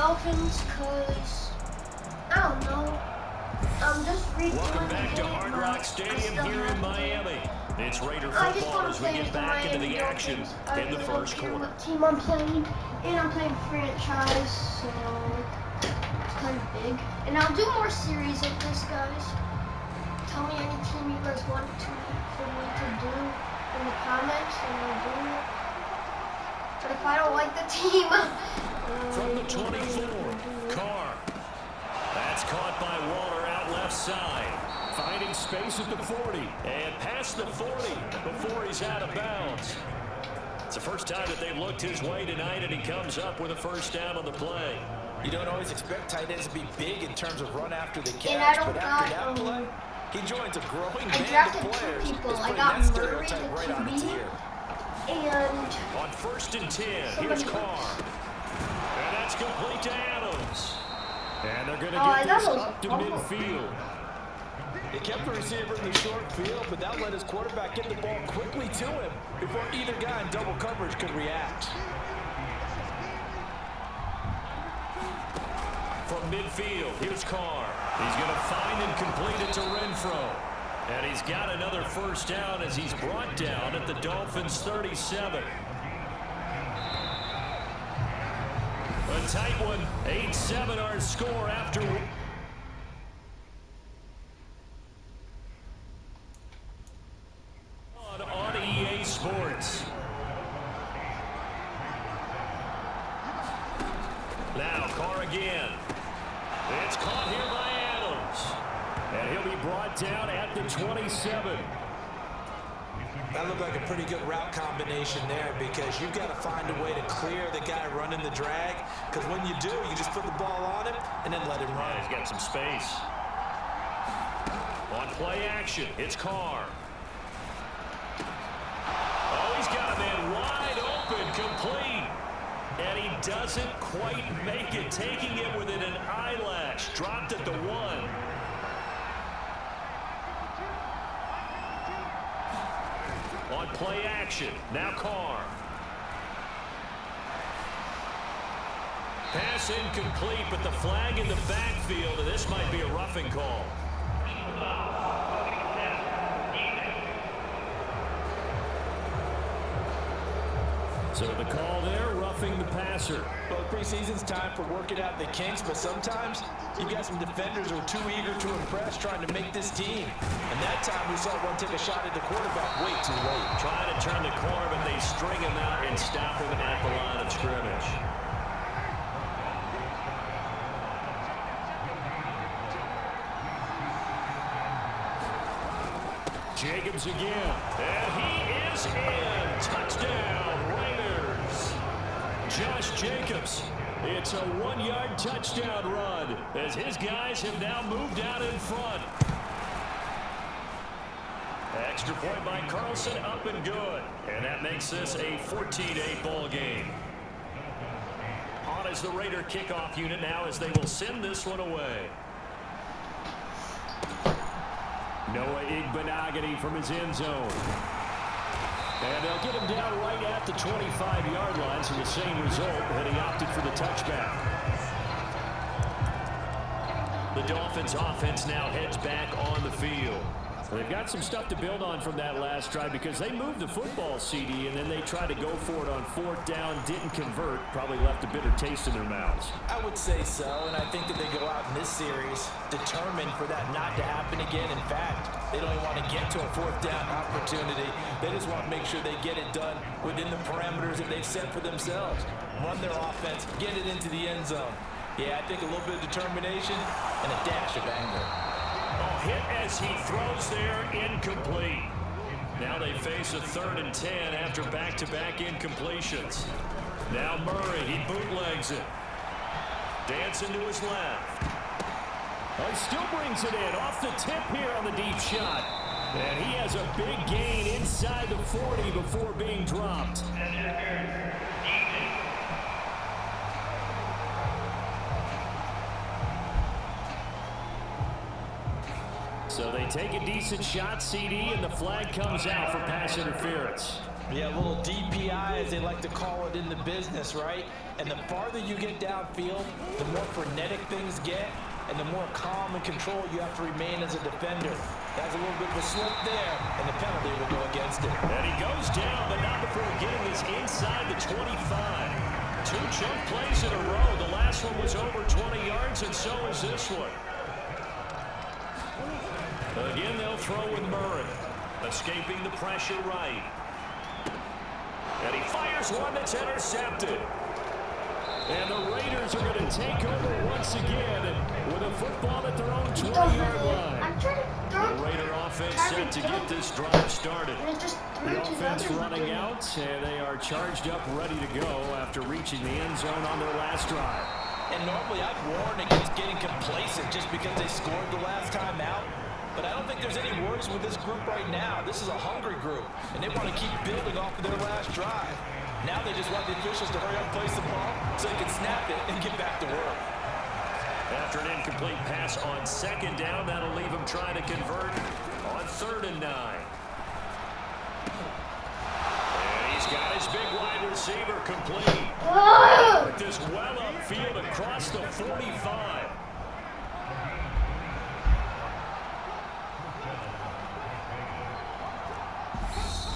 Dolphins because, I don't know, I'm just redoing Welcome the back to game, Hard but Rock I Stadium still here have in the Miami. It's Raider I just football want as to we play get with the back into Miami the action Dolphins. in the first quarter. What team I'm playing, and I'm playing franchise, so it's kind of big. And I'll do more series like this, guys. Tell me any team you guys want for me to do in the comments, and I'll do it. But if I don't like the team, from the 24, Carr. That's caught by Waller out left side. Finding space at the 40 and past the 40 before he's out of bounds. It's the first time that they've looked his way tonight, and he comes up with a first down on the play. You don't always expect tight ends to be big in terms of run after the catch, but after that play, he joins a growing band of players. I got Murray, the right on QB, and on 1st and 10, here's Carr. And that's complete to Adams. And they're going to get this up to midfield. They kept the receiver in the short field, but that let his quarterback get the ball quickly to him before either guy in double coverage could react. From midfield, here's Carr. He's going to find and complete it to Renfro. And he's got another first down as he's brought down at the Dolphins' 37. A tight one, 8-7 our score after. On EA Sports. Now Carr again. It's caught here by Adams. And he'll be brought down at the 27. That looked like a pretty good route combination there because you've got to find a way to clear the guy running the drag, because when you do, you just put the ball on him and then let him run. He's got some space. On play action, it's Carr. Oh, he's got a man wide open, complete. And he doesn't quite make it, taking it within an eyelash. Dropped at the 1. On play action, now Carr. Pass incomplete, but the flag in the backfield, and this might be a roughing call. So the call there, roughing the passer. Well, preseason's time for working out the kinks, but sometimes you've got some defenders who are too eager to impress, trying to make this team. And that time we saw one take a shot at the quarterback way too late. Trying to turn the corner, but they string him out and stop him at the line of scrimmage. Jacobs again, and he is in. Touchdown, Raiders. Josh Jacobs. It's a 1-yard touchdown run as his guys have now moved out in front. Extra point by Carlson, up and good. And that makes this a 14-8 ball game. On is the Raider kickoff unit now as they will send this one away. Noah Igbenogany from his end zone. And they'll get him down right at the 25-yard line, so the same result, and he opted for the touchback. The Dolphins offense now heads back on the field. They've got some stuff to build on from that last drive because they moved the football, CD, and then they tried to go for it on 4th down, didn't convert, probably left a bitter taste in their mouths. I would say so, and I think that they go out in this series determined for that not to happen again. In fact, they don't even want to get to a 4th down opportunity. They just want to make sure they get it done within the parameters that they've set for themselves. Run their offense, get it into the end zone. Yeah, I think a little bit of determination and a dash of anger. Hit as he throws there, incomplete. Now they face a 3rd and 10 after back-to-back incompletions. Now Murray, he bootlegs it. Dancing to his left. Oh, he still brings it in off the tip here on the deep shot. And he has a big gain inside the 40 before being dropped. So they take a decent shot, CD, and the flag comes out for pass interference. Yeah, a little DPI, as they like to call it in the business, right? And the farther you get downfield, the more frenetic things get, and the more calm and control you have to remain as a defender. That's a little bit of a slip there, and the penalty will go against it. And he goes down, but not before getting this inside the 25. 2 chunk plays in a row. The last one was over 20 yards, and so is this one. Again, they'll throw with Murray. Escaping the pressure right. And he fires one that's intercepted. And the Raiders are going to take over once again with a football at their own 20-yard line. The Raider offense set to get this drive started. The offense running out, and they are charged up, ready to go after reaching the end zone on their last drive. And normally I'd warn against getting complacent just because they scored the last time out. But I don't think there's any worries with this group right now. This is a hungry group, and they want to keep building off of their last drive. Now they just want the officials to hurry up, place the ball, so they can snap it and get back to work. After an incomplete pass on 2nd down, that'll leave them trying to convert on 3rd and 9. And he's got his big wide receiver complete. With this well upfield across the 45.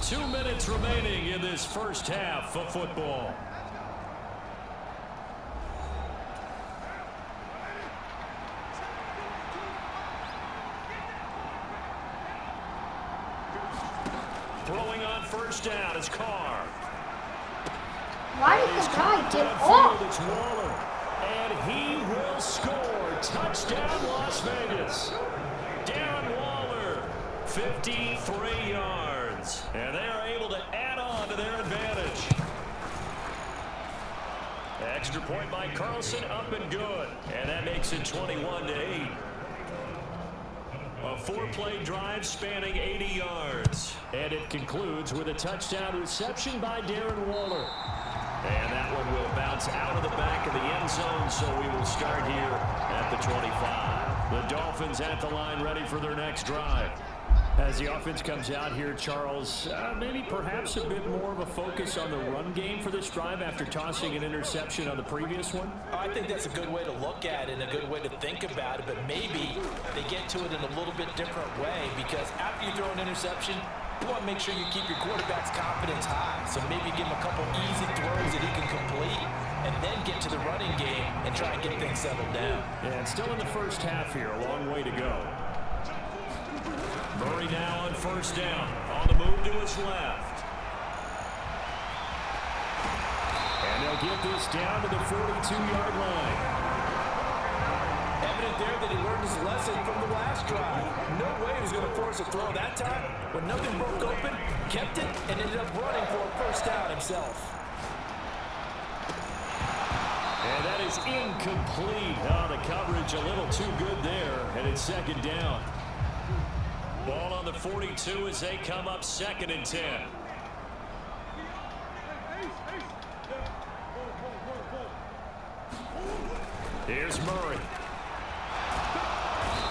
2 minutes remaining in this first half of football. Throwing on 1st down is Carr. Why did the guy get off? It's Waller, and he will score. Touchdown, Las Vegas. Darren Waller, 53 yards. And they are able to add on to their advantage. Extra point by Carlson, up and good. And that makes it 21-8. A 4-play drive spanning 80 yards. And it concludes with a touchdown reception by Darren Waller. And that one will bounce out of the back of the end zone, so we will start here at the 25. The Dolphins at the line, ready for their next drive. As the offense comes out here, Charles, maybe perhaps a bit more of a focus on the run game for this drive after tossing an interception on the previous one? I think that's a good way to look at it and a good way to think about it, but maybe they get to it in a little bit different way, because after you throw an interception, you want to make sure you keep your quarterback's confidence high. So maybe give him a couple easy throws that he can complete and then get to the running game and try and get things settled down. Yeah, and still in the first half here, a long way to go. Murray now on 1st down, on the move to his left. And they'll get this down to the 42-yard line. Evident there that he learned his lesson from the last drive. No way he was going to force a throw that time. When nothing broke open, kept it, and ended up running for a 1st down himself. And that is incomplete. Oh, the coverage a little too good there, and it's 2nd down. Ball on the 42 as they come up 2nd and 10. Here's Murray.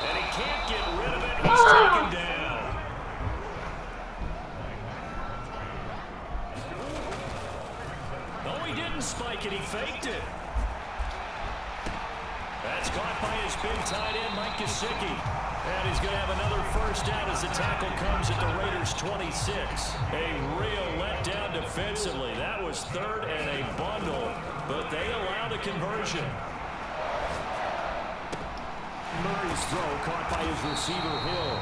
And he can't get rid of it. He's taken down. No, he didn't spike it. He faked it. That's caught by his big tight end, Mike Gesicki. And he's going to have another 1st down as the tackle comes at the Raiders' 26. A real letdown defensively. That was 3rd and a bundle, but they allowed a conversion. Murray's throw caught by his receiver, Hill.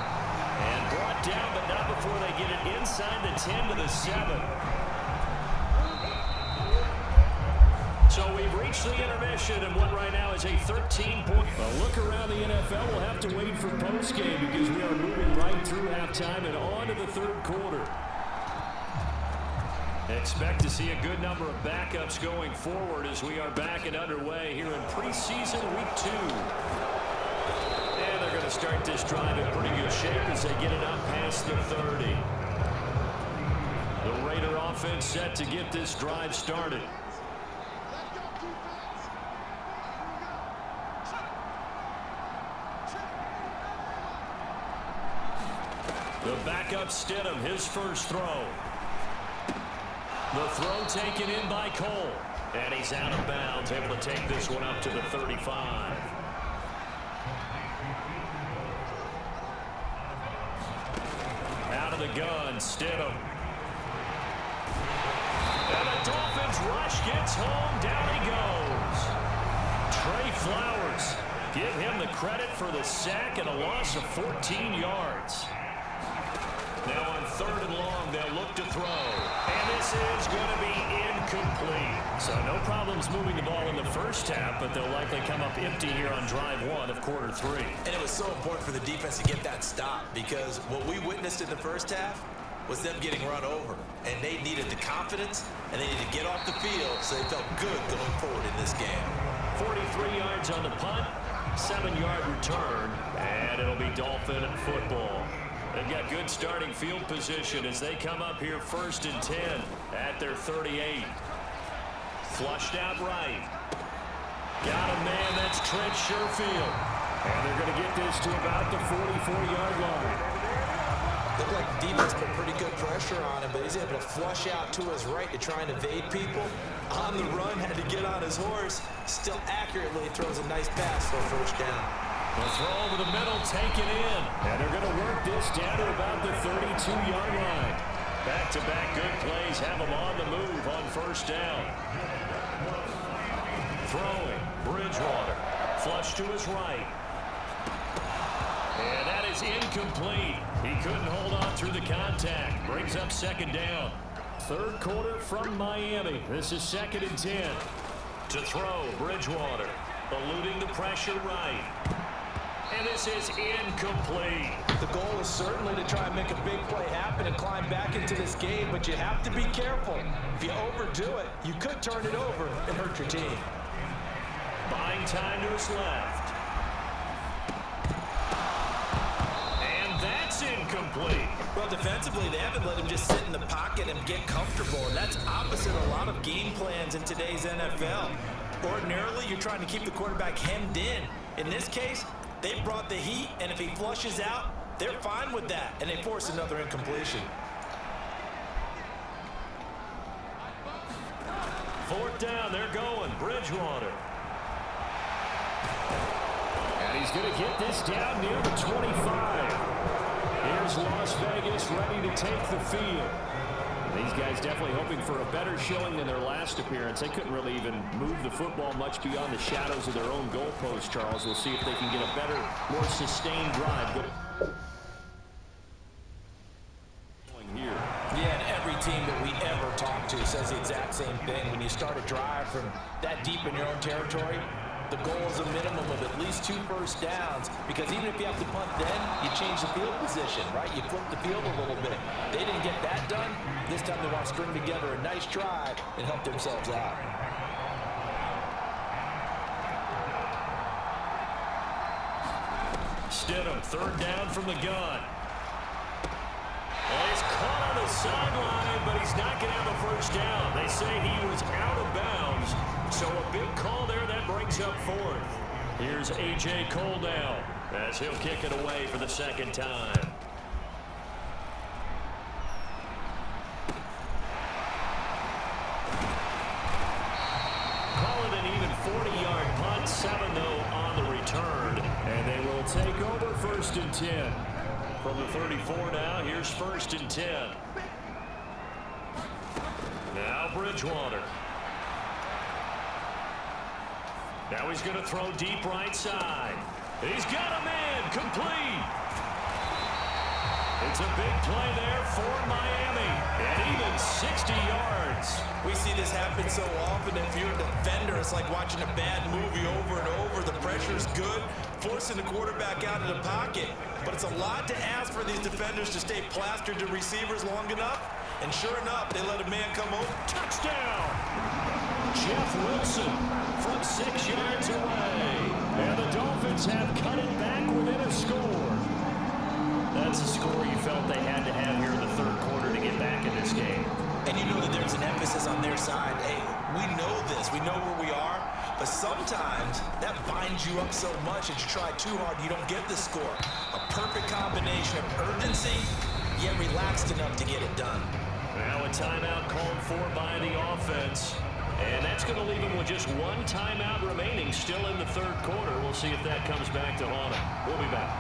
And brought down, but not before they get it inside the 10 to the 7. So we've reached the intermission, and what right now is a 13-point. A look around the NFL. We'll have to wait for postgame because we are moving right through halftime and on to the 3rd quarter. Expect to see a good number of backups going forward as we are back and underway here in preseason week 2. And they're going to start this drive in pretty good shape as they get it up past the 30. The Raider offense set to get this drive started. The backup Stidham, his first throw. The throw taken in by Cole. And he's out of bounds, able to take this one up to the 35. Out of the gun, Stidham. And the Dolphins rush gets home. Down he goes. Trey Flowers. Give him the credit for the sack and a loss of 14 yards. Now on 3rd and long, they'll look to throw. And this is going to be incomplete. So no problems moving the ball in the first half, but they'll likely come up empty here on drive 1 of quarter 3. And it was so important for the defense to get that stop, because what we witnessed in the first half was them getting run over. And they needed the confidence, and they needed to get off the field so they felt good going forward in this game. 43 yards on the punt, 7-yard return, and it'll be Dolphin football. They've got good starting field position as they come up here 1st and 10 at their 38. Flushed out right. Got a man, that's Trent Sherfield. And they're going to get this to about the 44-yard line. Looked like the defense put pretty good pressure on him, but he's able to flush out to his right to try and evade people. On the run, had to get on his horse. Still accurately throws a nice pass for a 1st down. The throw over the middle, taken in. And they're going to work this down to about the 32-yard line. Back-to-back good plays have them on the move on 1st down. Throwing, Bridgewater. Flush to his right. And that is incomplete. He couldn't hold on through the contact. Brings up 2nd down. 3rd quarter from Miami. This is 2nd and 10. To throw, Bridgewater. Eluding the pressure right. And this is incomplete. The goal is certainly to try and make a big play happen and climb back into this game, but you have to be careful. If you overdo it, you could turn it over and hurt your team. Buying time to his left. And that's incomplete. Well, defensively, they haven't let him just sit in the pocket and get comfortable, and that's opposite a lot of game plans in today's NFL. Ordinarily, you're trying to keep the quarterback hemmed in. In this case, they brought the heat, and if he flushes out, they're fine with that, and they force another incompletion. 4th down, they're going. Bridgewater. And he's going to get this down near the 25. Here's Las Vegas ready to take the field. These guys definitely hoping for a better showing than their last appearance. They couldn't really even move the football much beyond the shadows of their own goalpost, Charles. We'll see if they can get a better, more sustained drive. Here. Yeah, and every team that we ever talk to says the exact same thing. When you start a drive from that deep in your own territory, the goal is a minimum of at least 2 1st downs, because even if you have to punt then, you change the field position, right? You flip the field a little bit. They didn't get that done. This time they want to string together a nice drive and help themselves out. Stidham, 3rd down from the gun. Well, he's caught on the sideline, but he's not going to have a 1st down. They say he was out of bounds. So a big call there that brings up 4th. Here's A.J. Cole now as he'll kick it away for the 2nd time. Call it an even 40-yard punt. 7 though on the return. And they will take over 1st and 10. From the 34 now, here's 1st and 10. Now Bridgewater. Now he's going to throw deep right side. He's got a man, complete. It's a big play there for Miami, and even 60 yards. We see this happen so often. If you're a defender, it's like watching a bad movie over and over. The pressure's good, forcing the quarterback out of the pocket. But it's a lot to ask for these defenders to stay plastered to receivers long enough. And sure enough, they let a man come over. Touchdown! Jeff Wilson from 6 yards away. And the Dolphins have cut it back within a score. That's a score you felt they had to have here in the 3rd quarter to get back in this game. And you know that there's an emphasis on their side. Hey, we know this. We know where we are. But sometimes that binds you up so much that you try too hard, you don't get the score. A perfect combination of urgency, yet relaxed enough to get it done. Now a timeout called for by the offense. And that's going to leave him with just one timeout remaining still in the third quarter. We'll see if that comes back to haunt him. We'll be back.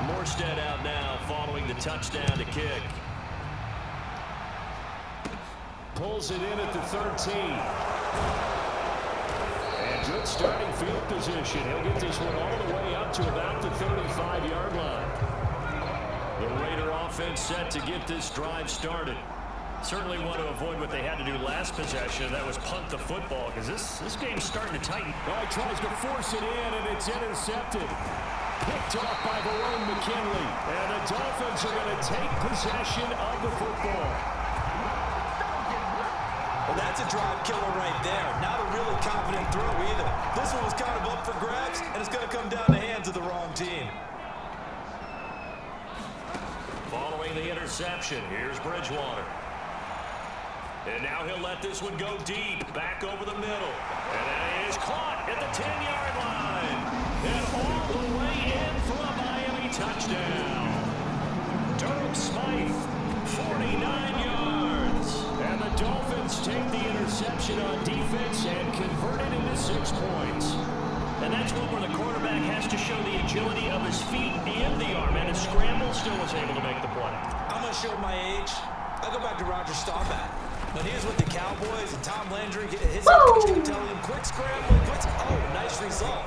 Morstead out now following the touchdown to kick. Pulls it in at the 13. And good starting field position. He'll get this one all the way up to about the 35-yard line. The Raider offense set to get this drive started. Certainly want to avoid what they had to do last possession. That was punt the football, because this game's starting to tighten. Well, he tries to force it in, and it's intercepted. Picked off by Verone McKinley. And the Dolphins are going to take possession of the football. Well, that's a drive killer right there. Not a really confident throw either. This one was kind of up for grabs, and it's going to come down the hands of the wrong team. Following the interception, here's Bridgewater. And now he'll let this one go deep, back over the middle. And it is caught at the 10-yard line. And all the way in for a Miami touchdown. Durham Smythe, 49 yards. And the Dolphins take the interception on defense and convert it into 6 points. And that's one where the quarterback has to show the agility of his feet and the arm. And his scramble still was able to make the play. I'm going to show my age. I'll go back to Roger Staubach. When he was with the Cowboys and Tom Landry, his head coach kept telling him, quick scrambling, quick. Oh, nice result.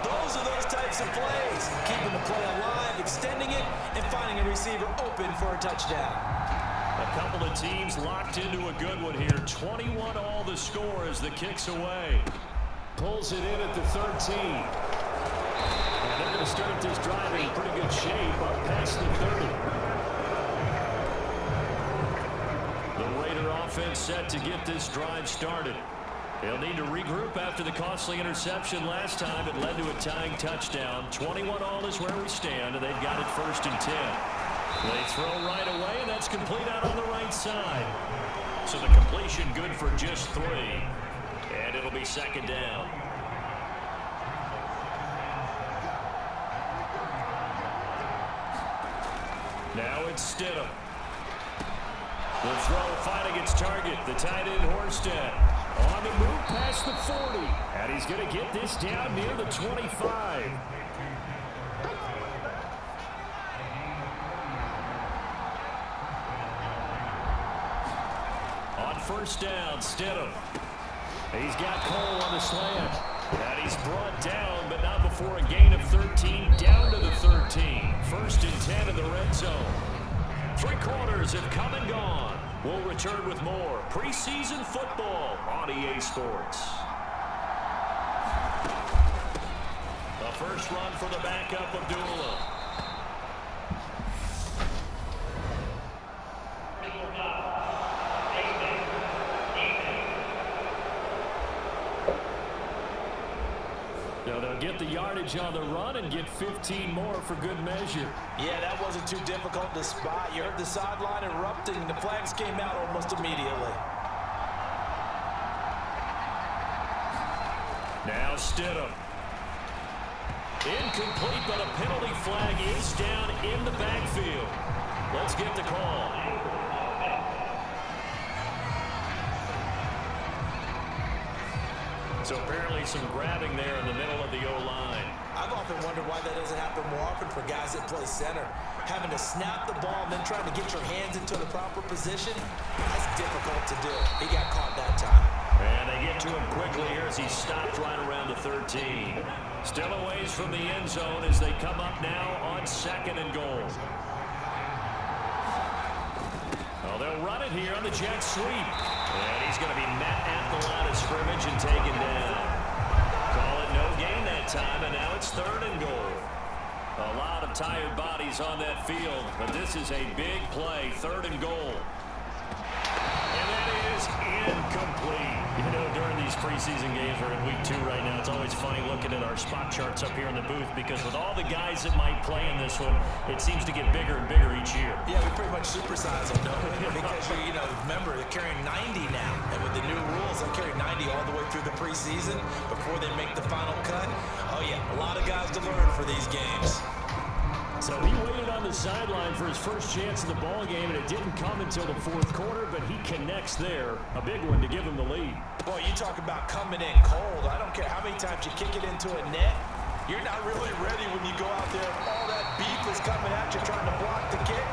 Those are those types of plays. Keeping the play alive, extending it, and finding a receiver open for a touchdown. A couple of teams locked into a good one here. 21 all the score as the kick's away. Pulls it in at the 13. And they're going to start this drive in pretty good shape up past the 30. The Raider offense set to get this drive started. They'll need to regroup after the costly interception last time. It led to a tying touchdown. 21 all is where we stand, and they've got it 1st and 10. They throw right away, and that's complete out on the right side. So the completion good for just 3. And it'll be 2nd down. Now it's Stidham. The throw finding its target. The tight end Horsted. On the move past the 40. And he's going to get this down near the 25. On 1st down, Stidham. He's got Cole on the slant. And he's brought down, but not before a gain of 13, down to the 13. 1st and 10 in the red zone. 3 quarters have come and gone. We'll return with more preseason football on EA Sports. The first run for the backup, Abdullah. They'll get the yardage on the run and get 15 more for good measure. Yeah, that wasn't too difficult to spot. You heard the sideline erupting, and the flags came out almost immediately. Now Stidham. Incomplete, but a penalty flag is down in the backfield. Let's get the call. So apparently some grabbing there in the middle of the O-line. I've often wondered why that doesn't happen more often for guys that play center. Having to snap the ball and then trying to get your hands into the proper position, that's difficult to do. He got caught that time. And they get to him quickly here as he stopped right around the 13. Still a ways from the end zone as they come up now on 2nd and goal. Well, they'll run it here on the jet sweep. And he's going to be met at the line of scrimmage and taken down. Call it no gain that time, and now it's 3rd and goal. A lot of tired bodies on that field, but this is a big play, 3rd and goal. And that is incomplete. You know, during these preseason games, we're in week 2 right now, it's always funny looking at our spot charts up here in the booth because with all the guys that might play in this one, it seems to get bigger and bigger each year. Yeah, we pretty much supersize them, don't we? Because, you know, remember, they're carrying 90 now. And with the new rules, they'll carry 90 all the way through the preseason before they make the final cut. Oh, yeah, a lot of guys to learn for these games. So he waited on the sideline for his first chance in the ball game, and it didn't come until the fourth quarter, but he connects there. A big one to give him the lead. Boy, you talk about coming in cold. I don't care how many times you kick it into a net. You're not really ready when you go out there. All that beef is coming at you trying to block the kick.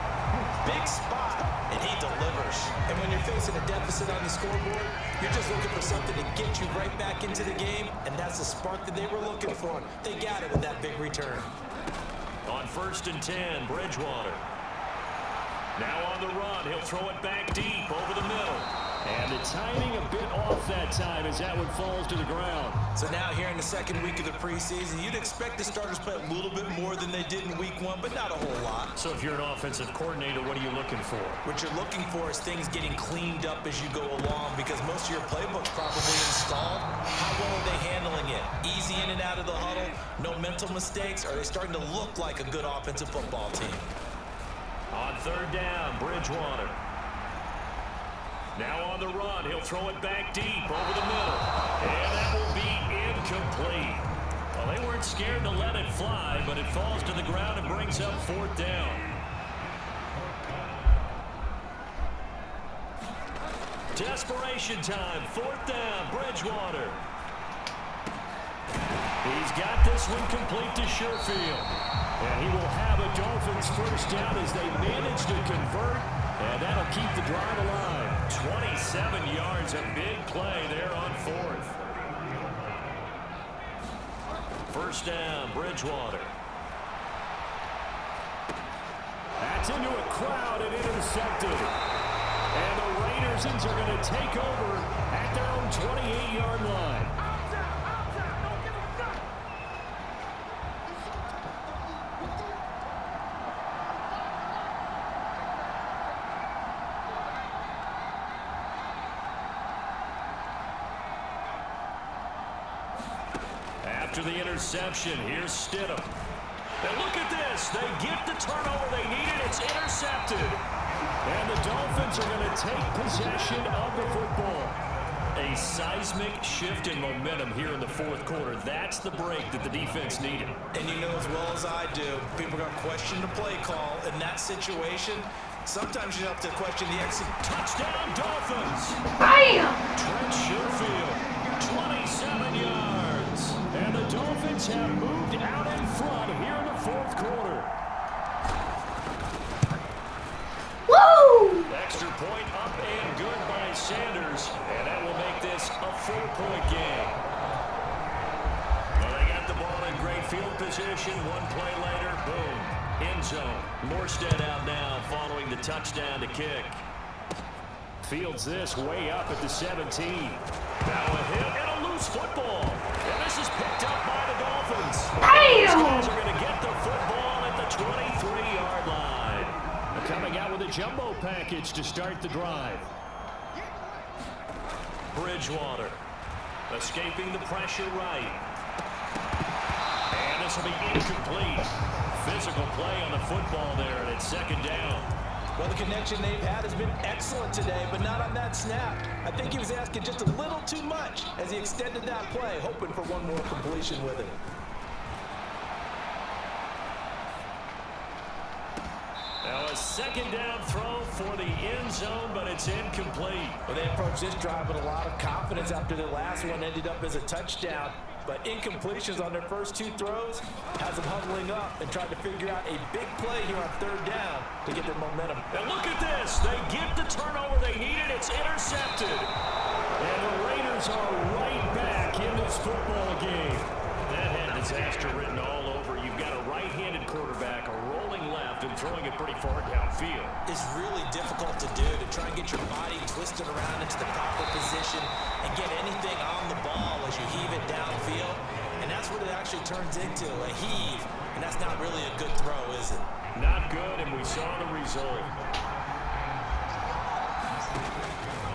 Big spot, and he delivers. And when you're facing a deficit on the scoreboard, you're just looking for something to get you right back into the game, and that's the spark that they were looking for. They got it with that big return. On 1st and 10, Bridgewater. Now on the run, he'll throw it back deep over the middle. And the timing a bit off that time as that one falls to the ground. So now here in the second week of the preseason, you'd expect the starters play a little bit more than they did in week 1, but not a whole lot. So if you're an offensive coordinator, what are you looking for? What you're looking for is things getting cleaned up as you go along, because most of your playbook's probably installed. How well are they handling it? Easy in and out of the huddle, no mental mistakes? Are they starting to look like a good offensive football team? On 3rd down, Bridgewater. Now on the run, he'll throw it back deep over the middle. And that will be incomplete. Well, they weren't scared to let it fly, but it falls to the ground and brings up 4th down. Desperation time, 4th down, Bridgewater. He's got this one complete to Sherfield. And he will have a Dolphins first down as they manage to convert. And that'll keep the drive alive. 27 yards, a big play there on 4th. First down, Bridgewater. That's into a crowd and intercepted. And the Raiders are going to take over at their own 28-yard line. After the interception, here's Stidham. And look at this. They get the turnover they needed. It's intercepted. And the Dolphins are going to take possession of the football. A seismic shift in momentum here in the 4th quarter. That's the break that the defense needed. And you know as well as I do, people are going to question the play call in that situation. Sometimes you have to question the exit. Touchdown, Dolphins. Bam! Trent Sherfield, 27 yards. And the Dolphins have moved out in front here in the 4th quarter. Woo! Extra point up and good by Sanders. And that will make this a 4-point game. Well, they got the ball in great field position. One play later, boom, end zone. Morstead out now following the touchdown to kick. Fields this way up at the 17. Now a hit and a loose football. And this is picked up by the Dolphins. Damn! These guys are going to get the football at the 23-yard line. They're coming out with a jumbo package to start the drive. Bridgewater escaping the pressure right. And this will be incomplete. Physical play on the football there, and it's 2nd down. Well, the connection they've had has been excellent today, but not on that snap. I think he was asking just a little too much as he extended that play, hoping for one more completion with it. Now a 2nd down throw for the end zone, but it's incomplete. Well, they approached this drive with a lot of confidence after the last one ended up as a touchdown. But incompletions on their first 2 throws has them huddling up and trying to figure out a big play here on 3rd down to get their momentum. And look at this. They get the turnover they needed. It's intercepted. And the Raiders are right back in this football game. That had disaster written all over. You've got a right-handed quarterback, a rolling left, and throwing it pretty far downfield. It's really difficult to do, to try and get your body twisted around into the proper position and get anything on the ball as you heave it downfield. And that's what it actually turns into, a heave. And that's not really a good throw, is it? Not good, and we saw the result.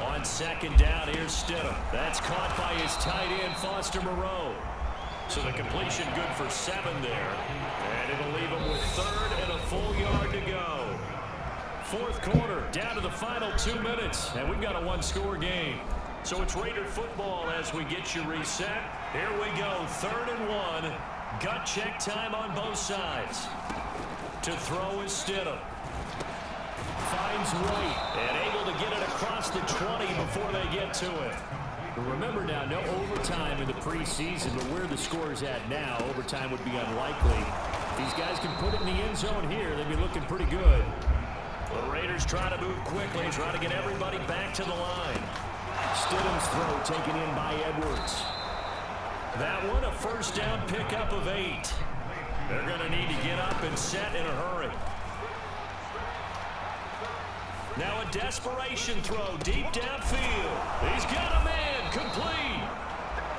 On 2nd down, here's Stidham. That's caught by his tight end, Foster Moreau. So the completion good for 7 there. And it'll leave him with 3rd and a full yard to go. 4th quarter, down to the final 2 minutes. And we've got a 1-score game. So it's Raider football as we get you reset. Here we go, 3rd and 1. Gut check time on both sides. To throw is Stidham. Finds White and able to get it across the 20 before they get to it. Remember now, no overtime in the preseason, but where the score is at now, overtime would be unlikely. If these guys can put it in the end zone here, they'd be looking pretty good. The Raiders try to move quickly, try to get everybody back to the line. Stidham's throw taken in by Edwards. That one, a first down pickup of 8. They're going to need to get up and set in a hurry. Now a desperation throw deep downfield. He's got a man, complete.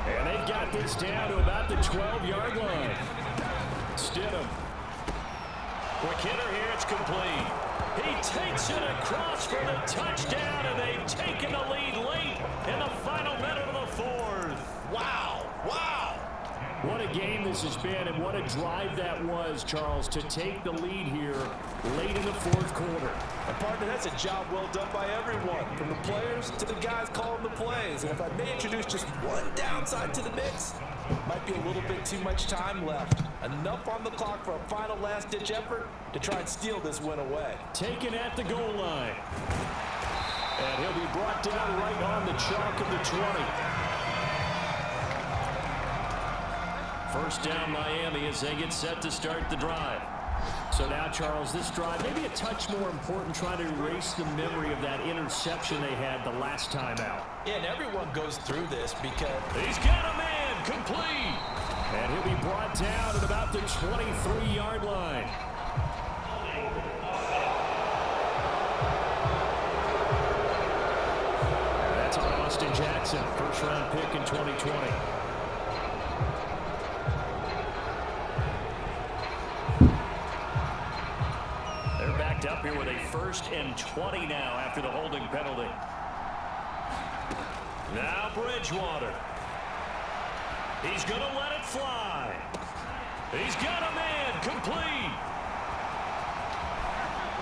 And they've got this down to about the 12-yard line. Stidham. Quick hitter here, it's complete. He takes it across for the touchdown, and they've taken the lead late in the final minute of the fourth. Wow, wow. What a game this has been, and what a drive that was, Charles, to take the lead here late in the fourth quarter. And partner, that's a job well done by everyone, from the players to the guys calling the plays. And if I may introduce just one downside to the mix, might be a little bit too much time left. Enough on the clock for a final last-ditch effort to try and steal this win away. Taken at the goal line. And he'll be brought down right on the chalk of the 20. First down Miami as they get set to start the drive. So now, Charles, this drive maybe a touch more important, trying to erase the memory of that interception they had the last time out. Yeah, and everyone goes through this because he's got a man, complete. And he'll be brought down at about the 23-yard line. That's on Austin Jackson, first-round pick in 2020. Up here with a 1st and 20 now after the holding penalty. Now Bridgewater. He's going to let it fly. He's got a man, complete.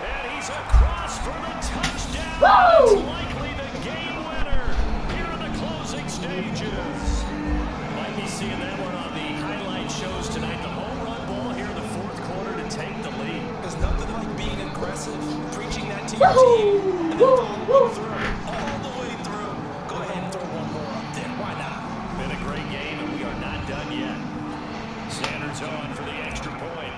And he's across for the touchdown. Woo! It's likely the game winner here in the closing stages. Might be seeing that one on the highlight shows tonight. The home run ball here in the fourth quarter to take the lead. There's nothing like being aggressive, preaching that to your team, and then following through all the way through. Go ahead and throw one more up there. Why not? Been a great game, and we are not done yet. Sanders on for the extra point.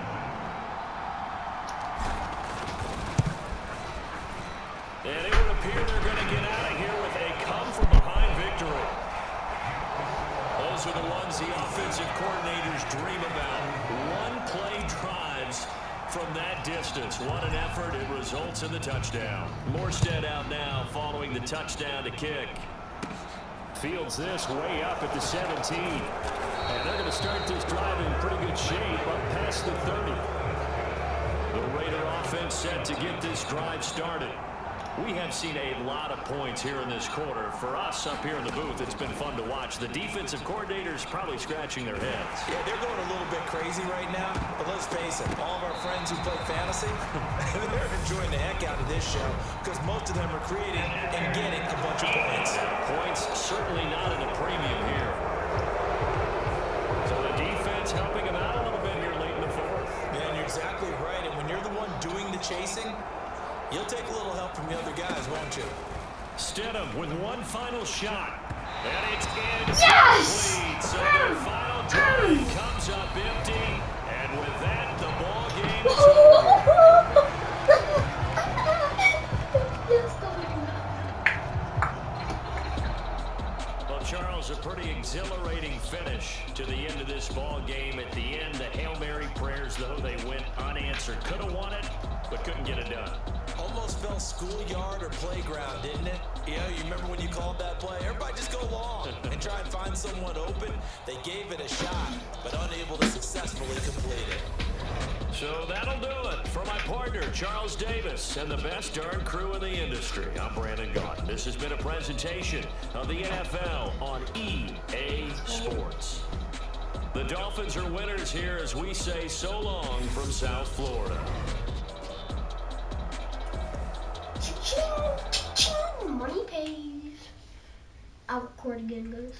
And it would appear they're going to get out of here with a come-from-behind victory. Those are the ones the offensive coordinators dream about. One-play drives from that distance. What an effort. It results in the touchdown. Morstead out now following the touchdown to kick. Fields this way up at the 17. And they're going to start this drive in pretty good shape up past the 30. The Raider offense set to get this drive started. We have seen a lot of points here in this quarter. For us up here in the booth, it's been fun to watch. The defensive coordinators probably scratching their heads. Yeah, they're going a little bit crazy right now. But let's face it, all of our friends who play fantasy, they're enjoying the heck out of this show because most of them are creating and getting a bunch of points. Points certainly not at a premium here. So the defense helping them out a little bit here late in the fourth. Man, you're exactly right. And when you're the one doing the chasing, you'll take a little help from the other guys, won't you? Stidham with one final shot. And it's incomplete. Yes! So their final drive comes up empty. And with that, the ball game is over. Well, Charles, a pretty exhilarating finish to the end of this ball game. At the end, the Hail Mary prayers, though, they went unanswered. Could have won it, but couldn't get it done. Almost felt schoolyard or playground, didn't it? Yeah, you remember when you called that play? Everybody just go long and try and find someone open. They gave it a shot, but unable to successfully complete it. So that'll do it for my partner, Charles Davis, and the best darn crew in the industry. I'm Brandon Gaunt. This has been a presentation of the NFL on EA Sports. The Dolphins are winners here as we say so long from South Florida. Money pays. I'll record again, guys.